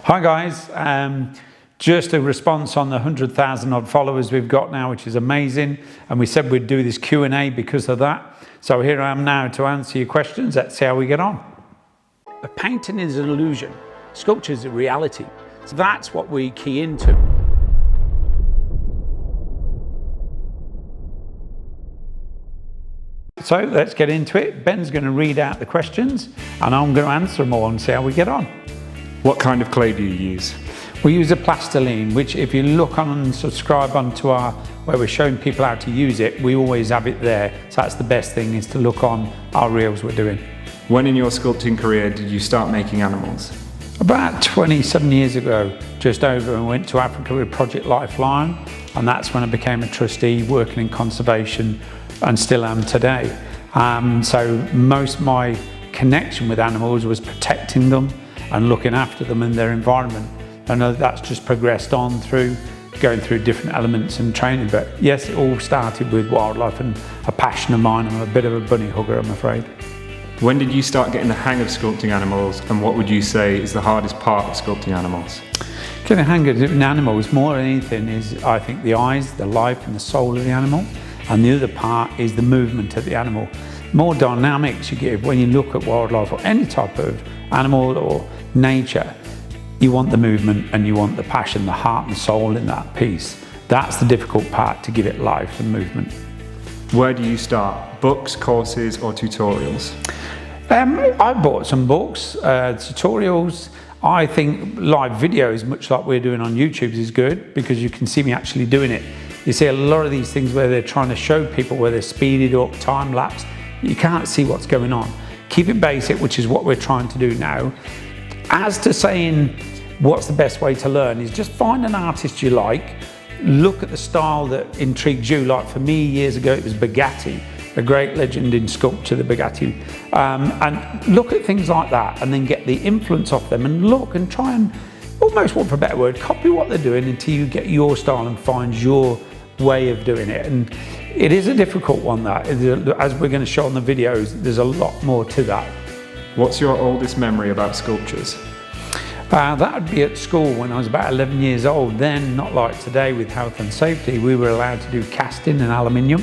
Hi guys, just a response on the 100,000 odd followers we've got now, which is amazing. And we said we'd do this Q&A because of that. So here I am now to answer your questions. Let's see how we get on. A painting is an illusion. Sculpture is a reality. So that's what we key into. So let's get into it. Ben's going to read out the questions and I'm going to answer them all and see how we get on. What kind of clay do you use? We use a plastiline, which if you look on and subscribe onto our, where we're showing people how to use it, we always have it there. So that's the best thing, is to look on our reels we're doing. When in your sculpting career did you start making animals? About 27 years ago, just over, and went to Africa with Project Lifeline. And that's when I became a trustee working in conservation and still am today. So most of my connection with animals was protecting them and looking after them and their environment. I know that's just progressed on through going through different elements and training, but yes, it all started with wildlife and a passion of mine. I'm a bit of a bunny hugger, I'm afraid. When did you start getting the hang of sculpting animals, and what would you say is the hardest part of sculpting animals? Getting the hang of animals, more than anything, is I think the eyes, the life and the soul of the animal, and the other part is the movement of the animal. More dynamics you give when you look at wildlife or any type of animal or nature. You want the movement and you want the passion, the heart and soul in that piece. That's the difficult part, to give it life and movement. Where do you start? Books, courses or tutorials? I bought some books, tutorials. I think live videos, much like we're doing on YouTube, is good because you can see me actually doing it. You see a lot of these things where they're trying to show people where they're speeded up, time lapse. You can't see what's going on. Keep it basic, which is what we're trying to do now. As to saying what's the best way to learn, is just find an artist you like, look at the style that intrigues you. Like for me, years ago, it was Bugatti, a great legend in sculpture, the Bugatti. And look at things like that and then get the influence off them and look and try and, almost want for a better word, copy what they're doing until you get your style and find your way of doing it. And it is a difficult one, that, as we're going to show on the videos, there's a lot more to that. What's your oldest memory about sculptures? That would be at school when I was about 11 years old. Then, not like today with health and safety, we were allowed to do casting in aluminium,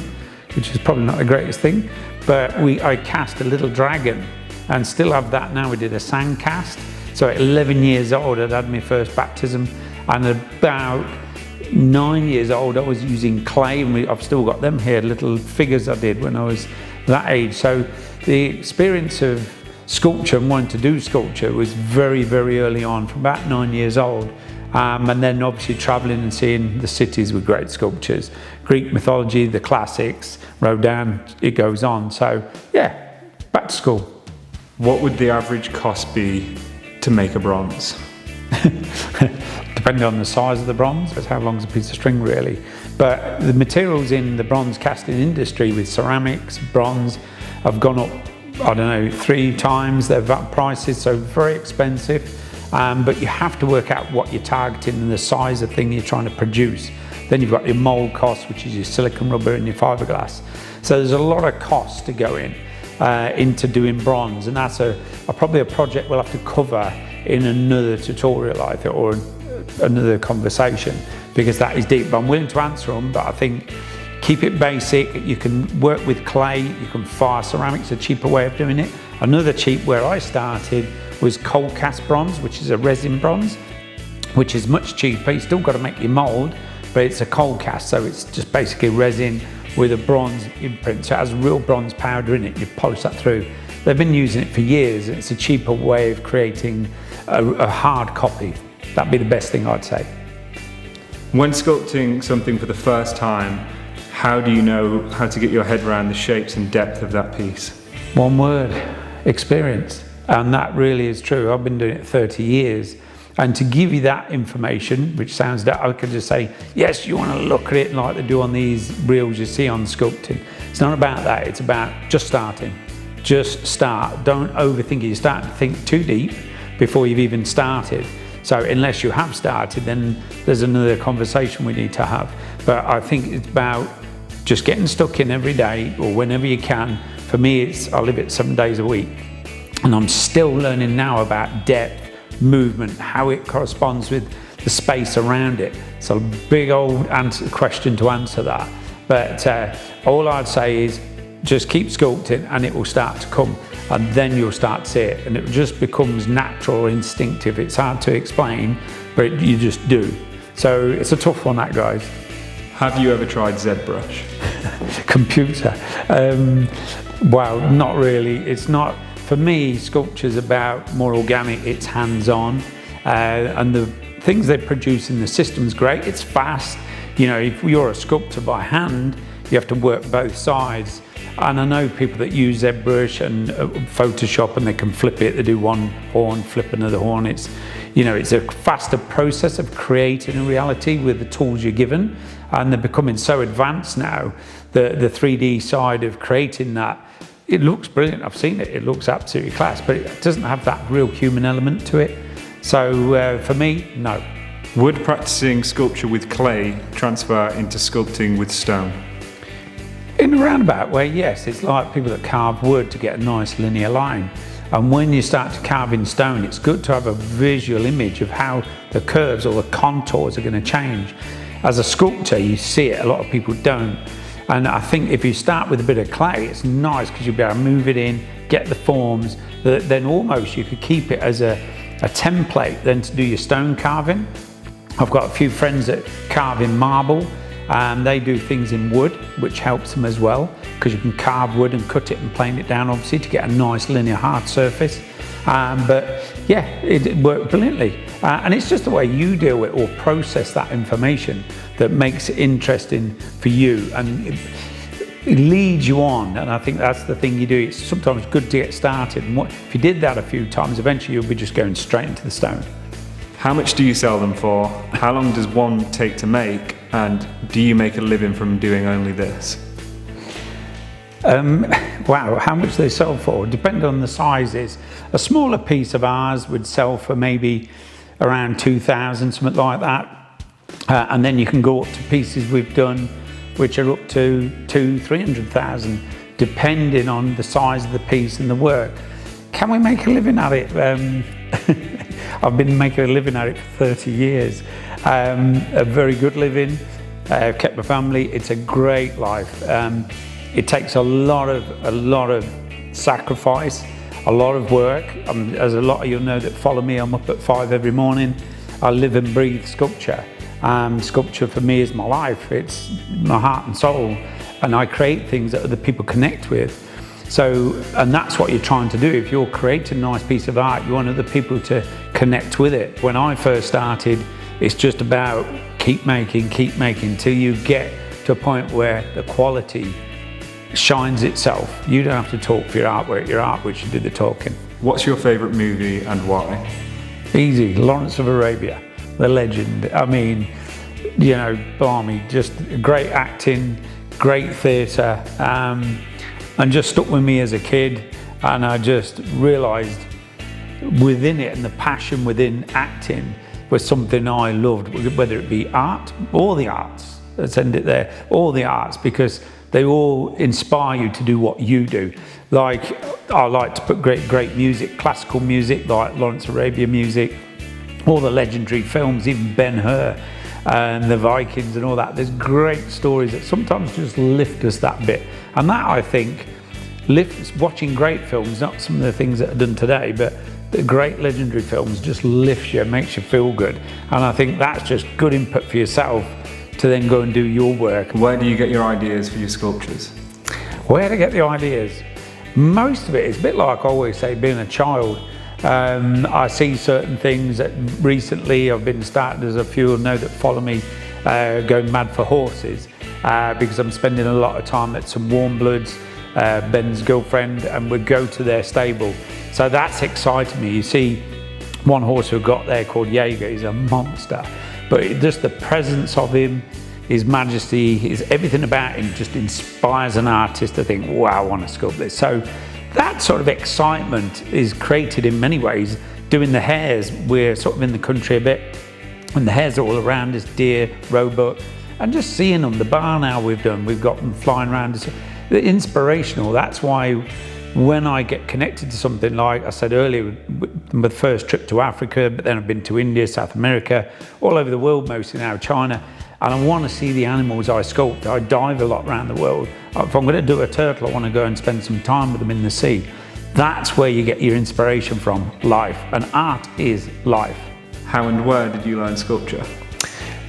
which is probably not the greatest thing, but I cast a little dragon and still have that now. We did a sand cast. So at 11 years old, I'd had my first baptism, and about 9 years old, I was using clay, and I've still got them here, little figures I did when I was that age. So the experience of sculpture and wanting to do sculpture was very, very early on, from about 9 years old. And then obviously traveling and seeing the cities with great sculptures, Greek mythology, the classics, Rodin, it goes on. So yeah, back to school. What would the average cost be to make a bronze? Depending on the size of the bronze, it's how long is a piece of string really. But the materials in the bronze casting industry with ceramics, bronze, have gone up, I don't know, 3 times their prices, so very expensive. But you have to work out what you're targeting and the size of thing you're trying to produce. Then you've got your mold cost, which is your silicone rubber and your fiberglass. So there's a lot of costs to go into doing bronze, and that's probably a project we'll have to cover in another tutorial, I think, or another conversation, because that is deep. But I'm willing to answer them, but I think keep it basic. You can work with clay, you can fire ceramics, a cheaper way of doing it. Another cheap, where I started, was cold cast bronze, which is a resin bronze, which is much cheaper. You still got to make your mold, but it's a cold cast, so it's just basically resin with a bronze imprint. So it has real bronze powder in it. You polish that through. They've been using it for years. It's a cheaper way of creating a hard copy. That'd be the best thing I'd say. When sculpting something for the first time, how do you know how to get your head around the shapes and depth of that piece? One word: experience. And that really is true. I've been doing it 30 years. And to give you that information, which sounds that I could just say, yes, you want to look at it like they do on these reels you see on sculpting. It's not about that. It's about just starting. Just start. Don't overthink it. You start to think too deep before you've even started. So unless you have started, then there's another conversation we need to have. But I think it's about just getting stuck in every day or whenever you can. For me, I live it 7 days a week. And I'm still learning now about depth, movement, how it corresponds with the space around it. It's a big old question to answer that. But all I'd say is just keep sculpting and it will start to come, and then you'll start to see it, and it just becomes natural or instinctive. It's hard to explain, but you just do. So it's a tough one, that, guys. Have you ever tried ZBrush? Computer. Well, not really. It's not, for me, sculpture's about more organic, it's hands-on, and the things they produce in the system's great, it's fast. You know, if you're a sculptor by hand, you have to work both sides. And I know people that use ZBrush and Photoshop, and they can flip it, they do one horn, flip another horn. It's, you know, it's a faster process of creating a reality with the tools you're given, and they're becoming so advanced now, the 3D side of creating that. It looks brilliant, I've seen it, it looks absolutely class, but it doesn't have that real human element to it. So for me, no. Would practicing sculpture with clay transfer into sculpting with stone? In a roundabout way, yes. It's like people that carve wood to get a nice linear line. And when you start to carve in stone, it's good to have a visual image of how the curves or the contours are going to change. As a sculptor, you see it, a lot of people don't. And I think if you start with a bit of clay, it's nice because you'll be able to move it in, get the forms, then almost you could keep it as a template then to do your stone carving. I've got a few friends that carve in marble, and they do things in wood, which helps them as well, because you can carve wood and cut it and plane it down, obviously, to get a nice linear hard surface. But yeah, it worked brilliantly. And it's just the way you deal with or process that information that makes it interesting for you, and it leads you on. And I think that's the thing you do. It's sometimes good to get started, and if you did that a few times, eventually you'll be just going straight into the stone. How much do you sell them for? How long does one take to make? And do you make a living from doing only this? Wow, how much they sell for? Depending on the sizes. A smaller piece of ours would sell for maybe around 2,000, something like that. And then you can go up to pieces we've done which are up to 200,000-300,000, depending on the size of the piece and the work. Can we make a living at it? I've been making a living at it for 30 years. A very good living. I've kept my family. It's a great life. It takes a lot of sacrifice, a lot of work. As a lot of you'll know that follow me, I'm up at 5 every morning. I live and breathe sculpture. Sculpture for me is my life. It's my heart and soul, and I create things that other people connect with. So, and that's what you're trying to do. If you're creating a nice piece of art, you want other people to connect with it. When I first started, it's just about keep making till you get to a point where the quality shines itself. You don't have to talk for your artwork should do the talking. What's your favourite movie and why? Easy, Lawrence of Arabia, the legend. I mean, you know, blimey, just great acting, great theatre, and just stuck with me as a kid. And I just realised within it, and the passion within acting was something I loved, whether it be art or the arts. Let's end it there, all the arts, because they all inspire you to do what you do. Like, I like to put great music, classical music, like Lawrence of Arabia music, all the legendary films, even Ben-Hur and the Vikings and all that. There's great stories that sometimes just lift us that bit. And that, I think, lifts, watching great films, not some of the things that are done today, but the great legendary films just lifts you, makes you feel good. And I think that's just good input for yourself to then go and do your work. Where do you get your ideas for your sculptures? Where to get the ideas? Most of it is a bit like I always say, being a child. I see certain things that recently I've been started, as a few will know that follow me, going mad for horses, because I'm spending a lot of time at some Warm Bloods, Ben's girlfriend, and we go to their stable. So that's exciting me. You see one horse we've got there called Jaeger, he's a monster. But just the presence of him, his majesty, everything about him just inspires an artist to think, wow, I want to sculpt this. So that sort of excitement is created in many ways. Doing the hares, we're sort of in the country a bit, and the hares are all around us, deer, roebuck, and just seeing them, the barn owl we've got them flying around. They're inspirational. That's why when I get connected to something, like I said earlier, my first trip to Africa, but then I've been to India, South America, all over the world, mostly now China, and I want to see the animals I sculpt. I dive a lot around the world. If I'm going to do a turtle, I want to go and spend some time with them in the sea. That's where you get your inspiration from, life, and art is life. How and where did you learn sculpture?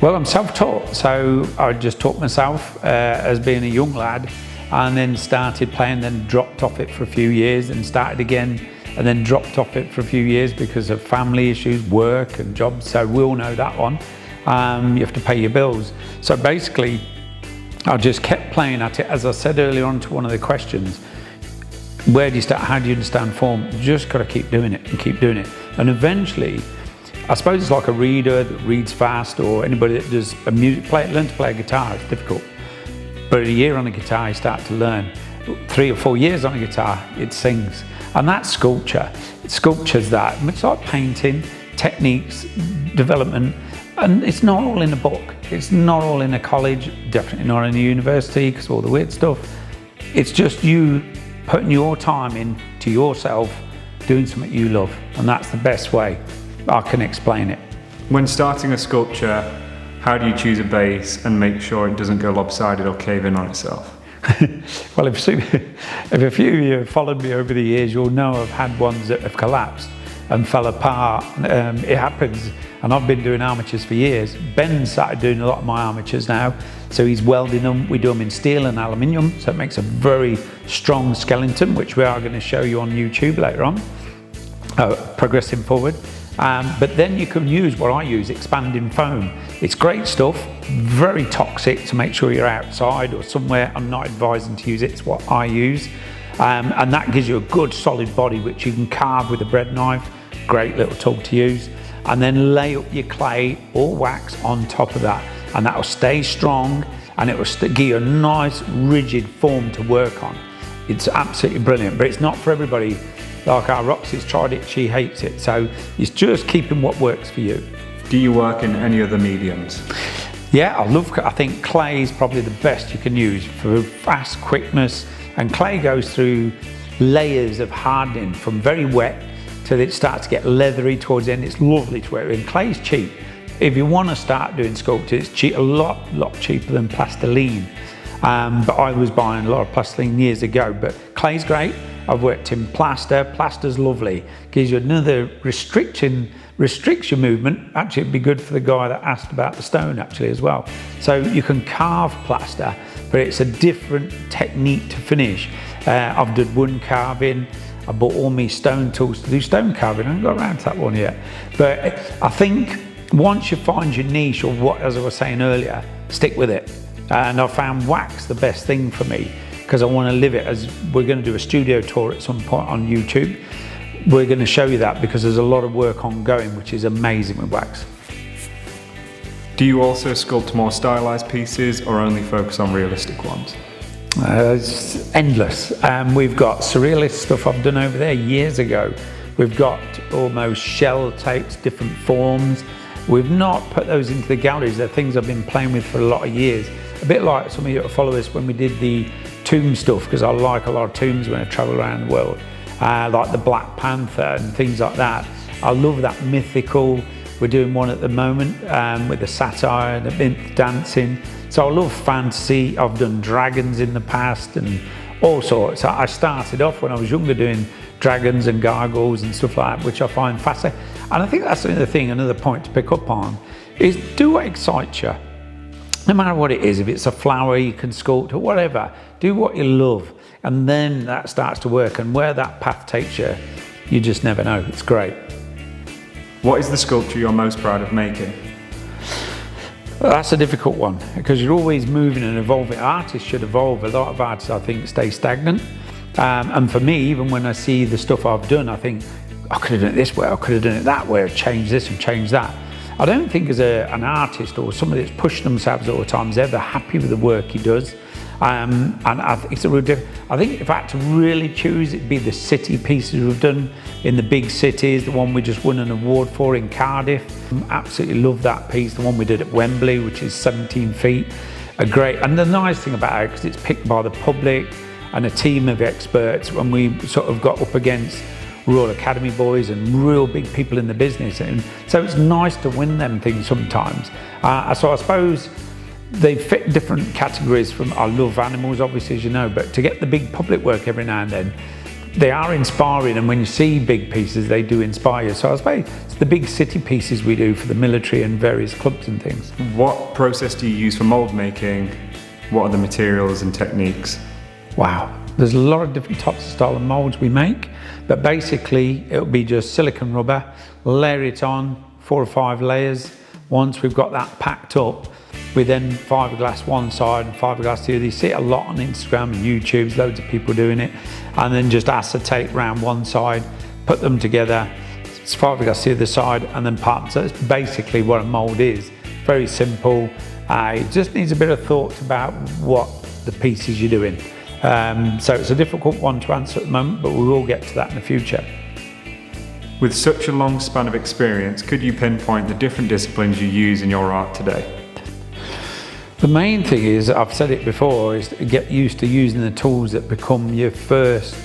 Well, I'm self-taught, so I just taught myself as being a young lad, and then started playing, then dropped off it for a few years, and started again, and then dropped off it for a few years because of family issues, work and jobs, so we all know that one. You have to pay your bills. So basically, I just kept playing at it. As I said earlier on to one of the questions, where do you start, how do you understand form? You just got to keep doing it and keep doing it. And eventually, I suppose it's like a reader that reads fast, or anybody that does a music, learn to play a guitar, it's difficult. But a year on a guitar, you start to learn. 3 or 4 years on a guitar, it sings. And that's sculpture. Sculpture's that. It's like painting, techniques, development, and it's not all in a book. It's not all in a college, definitely not in a university because of all the weird stuff. It's just you putting your time into yourself, doing something you love, and that's the best way I can explain it. When starting a sculpture, how do you choose a base and make sure it doesn't go lopsided or cave in on itself? Well, if a few of you have followed me over the years, you'll know I've had ones that have collapsed and fell apart. It happens, and I've been doing armatures for years. Ben started doing a lot of my armatures now, so he's welding them. We do them in steel and aluminium, so it makes a very strong skeleton, which we are going to show you on YouTube later on, progressing forward. But then you can use what I use, expanding foam. It's great stuff, very toxic, to make sure you're outside or somewhere. I'm not advising to use it, it's what I use. And that gives you a good solid body which you can carve with a bread knife. Great little tool to use. And then lay up your clay or wax on top of that, and that will stay strong, and it will give you a nice rigid form to work on. It's absolutely brilliant, but it's not for everybody. Like our Roxy's tried it, she hates it. So it's just keeping what works for you. Do you work in any other mediums? Yeah, I think clay is probably the best you can use for fast quickness. And clay goes through layers of hardening from very wet till it starts to get leathery towards the end. It's lovely to work with. And clay is cheap. If you want to start doing sculpture, it's cheap, a lot cheaper than plastiline. But I was buying a lot of plastiline years ago, but clay's great. I've worked in plaster. Plaster's lovely. Gives you another restricts your movement. Actually, it'd be good for the guy that asked about the stone actually as well. So you can carve plaster, but it's a different technique to finish. I've done wood carving. I bought all my stone tools to do stone carving. I haven't got around to that one yet. But I think once you find your niche, or what, as I was saying earlier, stick with it. And I found wax the best thing for me, because I want to live it. As we're going to do a studio tour at some point on YouTube, we're going to show you that, because there's a lot of work ongoing which is amazing with wax. Do you also sculpt more stylized pieces, or only focus on realistic ones? It's endless. We've got surrealist stuff I've done over there years ago. We've got almost shell tapes, different forms. We've not put those into the galleries. They're things I've been playing with for a lot of years. A bit like some of you that follow us when we did the tomb stuff, because I like a lot of tombs when I travel around the world, like the Black Panther and things like that. I love that mythical. We're doing one at the moment with the satire and the dancing. So I love fantasy. I've done dragons in the past and all sorts. I started off when I was younger doing dragons and gargoyles and stuff like that, which I find fascinating. And I think that's another thing, another point to pick up on, is do what excites you. No matter what it is, if it's a flower you can sculpt or whatever, do what you love, and then that starts to work. And where that path takes you, you just never know. It's great. What is the sculpture you're most proud of making? That's a difficult one, because you're always moving and evolving. Artists should evolve. A lot of artists, I think, stay stagnant. And for me, even when I see the stuff I've done, I think, I could have done it this way, I could have done it that way, or changed this and changed that. I don't think as an artist or somebody that's pushing themselves all the time is ever happy with the work he does. And I think it's a real difference. I think if I had to really choose, it'd be the city pieces we've done in the big cities, the one we just won an award for in Cardiff. Absolutely love that piece, the one we did at Wembley, which is 17 feet. And the nice thing about it, because it's picked by the public, and a team of experts when we sort of got up against Royal Academy boys and real big people in the business. And so it's nice to win them things sometimes. So I suppose they fit different categories. From, I love animals, obviously, as you know, but to get the big public work every now and then, they are inspiring, and when you see big pieces, they do inspire you. So I suppose it's the big city pieces we do for the military and various clubs and things. What process do you use for mould making? What are the materials and techniques? Wow, there's a lot of different types of style of moulds we make, but basically it'll be just silicone rubber, layer it on, 4 or 5 layers. Once we've got that packed up, we then fiberglass one side and fiberglass the other. You see it a lot on Instagram and YouTube, loads of people doing it. And then just acetate round one side, put them together, it's fiberglass the other side, and then part. So that's basically what a mould is. Very simple. It just needs a bit of thought about what the pieces you're doing. So it's a difficult one to answer at the moment, but we will get to that in the future. With such a long span of experience, could you pinpoint the different disciplines you use in your art today? The main thing is, I've said it before, is to get used to using the tools that become your first.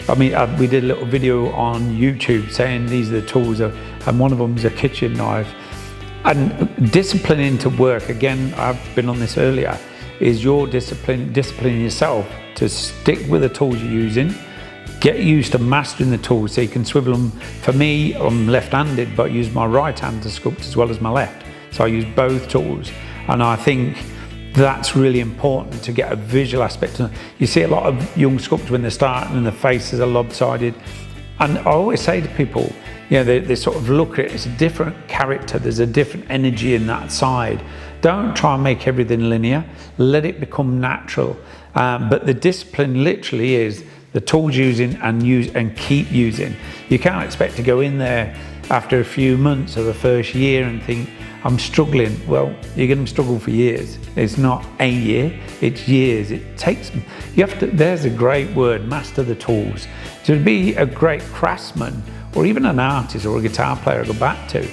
I mean, we did a little video on YouTube saying these are the tools, and one of them is a kitchen knife. And discipline into work, again, I've been on this earlier, is your disciplining yourself to stick with the tools you're using. Get used to mastering the tools so you can swivel them. For me, I'm left-handed, but I use my right hand to sculpt as well as my left. So I use both tools. And I think that's really important to get a visual aspect. You see a lot of young sculptors when they're starting and the faces are lopsided. And I always say to people, you know, they sort of look at it, it's a different character, there's a different energy in that side. Don't try and make everything linear, let it become natural. But the discipline literally is the tools using and keep using. You can't expect to go in there after a few months or the first year and think, I'm struggling. Well, you're going to struggle for years. It's not a year, it's years. It takes, you have to, there's a great word, master the tools. To be a great craftsman, or even an artist or a guitar player I go back to,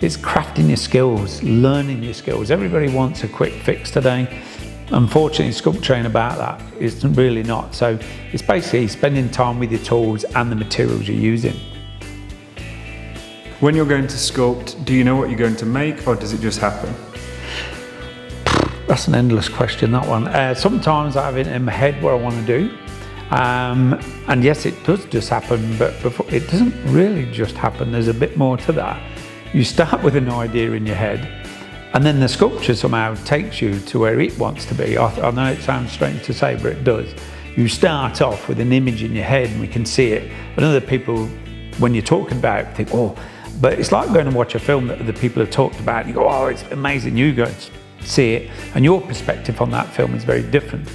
it's crafting your skills, learning your skills. Everybody wants a quick fix today. Unfortunately, sculpture ain't about that. It's really not. So it's basically spending time with your tools and the materials you're using. When you're going to sculpt, do you know what you're going to make, or does it just happen? That's an endless question, that one. Sometimes I have it in my head what I want to do. And yes, it does just happen, but it doesn't really just happen. There's a bit more to that. You start with an idea in your head, and then the sculpture somehow takes you to where it wants to be. I know it sounds strange to say, but it does. You start off with an image in your head, and we can see it. And other people, when you're talking about it, think, oh, but it's like going to watch a film that other people have talked about. You go, oh, it's amazing. You go and see it, and your perspective on that film is very different.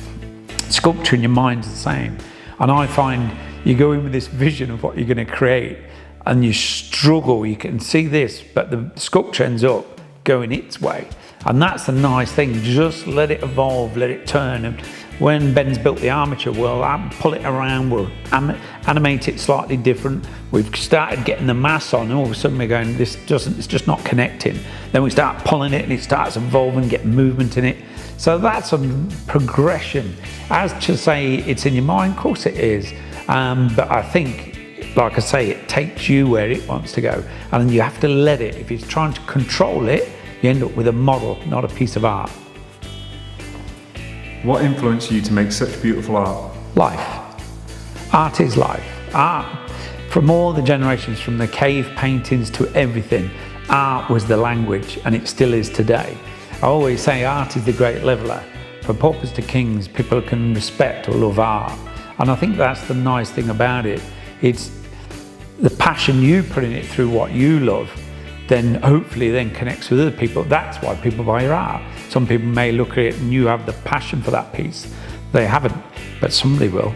Sculpture in your mind is the same. And I find you go in with this vision of what you're going to create, and you struggle. You can see this, but the sculpture ends up going its way. And that's the nice thing. Just let it evolve, let it turn. And when Ben's built the armature, we'll pull it around, we'll animate it slightly different. We've started getting the mass on, and all of a sudden we're going, it's just not connecting. Then we start pulling it, and it starts evolving, get movement in it. So that's a progression. As to say it's in your mind, of course it is. But I think, like I say, it takes you where it wants to go. And you have to let it. If you're trying to control it, you end up with a model, not a piece of art. What influenced you to make such beautiful art? Life. Art is life. Art, from all the generations, from the cave paintings to everything, art was the language, and it still is today. I always say art is the great leveller. From paupers to kings, people can respect or love art. And I think that's the nice thing about it. It's the passion you put in it through what you love, then hopefully then connects with other people. That's why people buy your art. Some people may look at it and you have the passion for that piece. They haven't, but somebody will.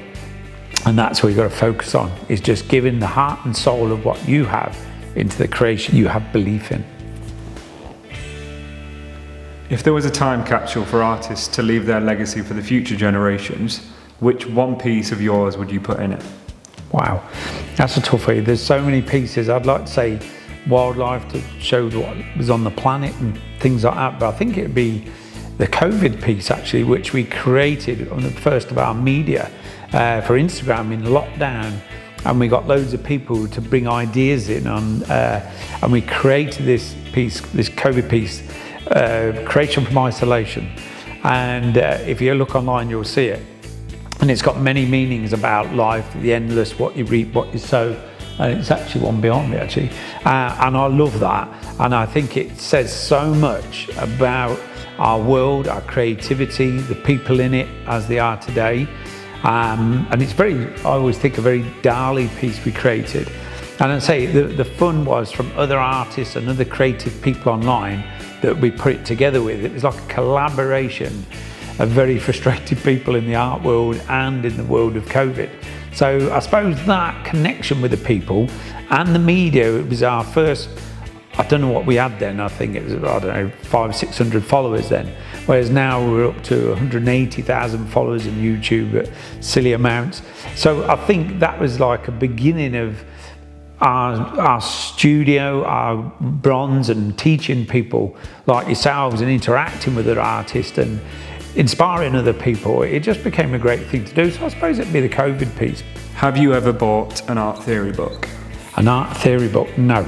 And that's what you've got to focus on, is just giving the heart and soul of what you have into the creation you have belief in. If there was a time capsule for artists to leave their legacy for the future generations, which one piece of yours would you put in it? Wow, that's a tough one. There's so many pieces. I'd like to say wildlife to show what was on the planet and things like that, but I think it'd be the COVID piece actually, which we created on the first of our media. for Instagram in lockdown, and we got loads of people to bring ideas in on, and we created this piece, this COVID piece, creation from isolation. And if you look online, you'll see it. And it's got many meanings about life, the endless, what you reap, what you sow. And it's actually one behind me, actually. And I love that. And I think it says so much about our world, our creativity, the people in it as they are today. And it's very, I always think, a very Dali piece we created. And I say the fun was from other artists and other creative people online that we put it together with. It was like a collaboration of very frustrated people in the art world and in the world of COVID. So I suppose that connection with the people and the media, it was our first, I don't know what we had then, I think it was, I don't know, 500-600 followers then. Whereas now we're up to 180,000 followers on YouTube at silly amounts. So I think that was like a beginning of our studio, our bronze, and teaching people like yourselves and interacting with other artists and inspiring other people. It just became a great thing to do. So I suppose it'd be the COVID piece. Have you ever bought an art theory book? An art theory book? No.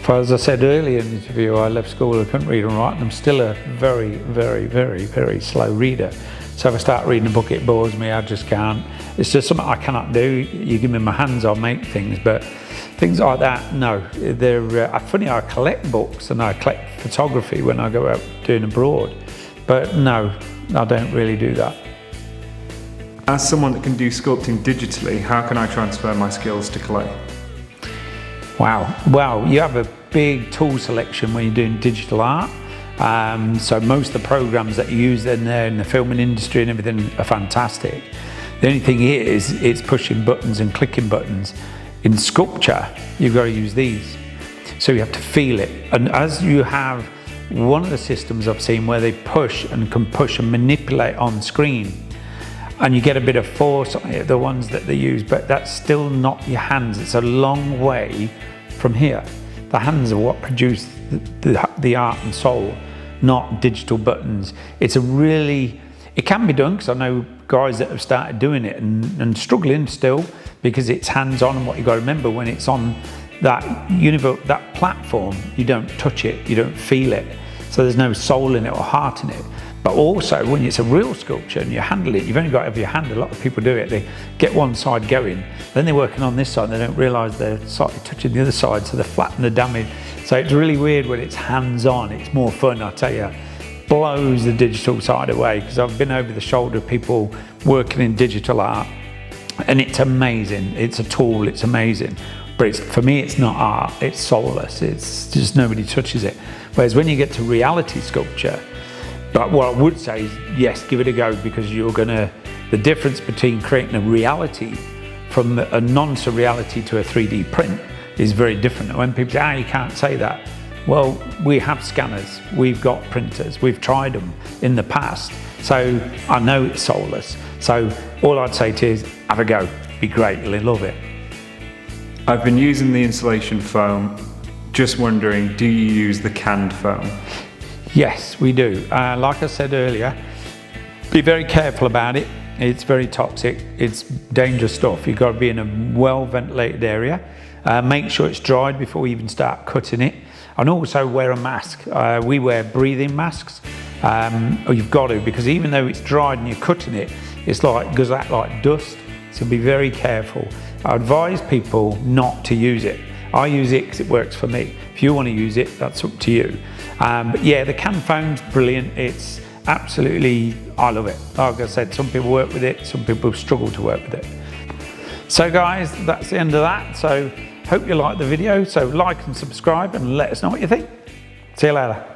For as I said earlier in the interview, I left school, I couldn't read and write, and I'm still a very, very, very, very slow reader. So if I start reading a book, it bores me, I just can't. It's just something I cannot do. You give me my hands, I'll make things, but things like that, no. They're funny, I collect books and I collect photography when I go out doing abroad, but no, I don't really do that. As someone that can do sculpting digitally, how can I transfer my skills to clay? Wow, well, you have a big tool selection when you're doing digital art. So most of the programs that you use in there in the filming industry and everything are fantastic. The only thing is, it's pushing buttons and clicking buttons. In sculpture, you've got to use these. So you have to feel it. And as you have one of the systems I've seen where they push and can push and manipulate on screen, and you get a bit of force on it, the ones that they use, but that's still not your hands. It's a long way from here. The hands are what produce the art and soul, not digital buttons. It's a really, it can be done, because I know guys that have started doing it and struggling still, because it's hands-on. And what you've got to remember, when it's on that that platform, you don't touch it, you don't feel it. So there's no soul in it or heart in it. But also, when it's a real sculpture and you handle it, you've only got to have your hand. A lot of people do it. They get one side going, then they're working on this side, and they don't realise they're slightly touching the other side, so they flatten the damage. So it's really weird when it's hands-on. It's more fun, I tell you. Blows the digital side away, because I've been over the shoulder of people working in digital art, and it's amazing. It's a tool, it's amazing. But for me, it's not art, it's soulless. It's just nobody touches it. Whereas when you get to reality sculpture, but what I would say is, yes, give it a go, because you're gonna, the difference between creating a reality from a non-surreality to a 3D print is very different. When people say, you can't say that. Well, we have scanners, we've got printers, we've tried them in the past. So I know it's soulless. So all I'd say to you is, have a go, be great, you'll love it. I've been using the insulation foam. Just wondering, do you use the canned foam? Yes, we do. Like I said earlier, be very careful about it. It's very toxic. It's dangerous stuff. You've got to be in a well-ventilated area. Make sure it's dried before you even start cutting it. And also wear a mask. We wear breathing masks. Or you've got to, because even though it's dried and you're cutting it, it's like, goes out like dust. So be very careful. I advise people not to use it. I use it because it works for me. If you want to use it, that's up to you. But yeah, the can foam's brilliant. It's absolutely, I love it. Like I said, some people work with it, some people struggle to work with it. So guys, that's the end of that. So hope you liked the video. So like and subscribe and let us know what you think. See you later.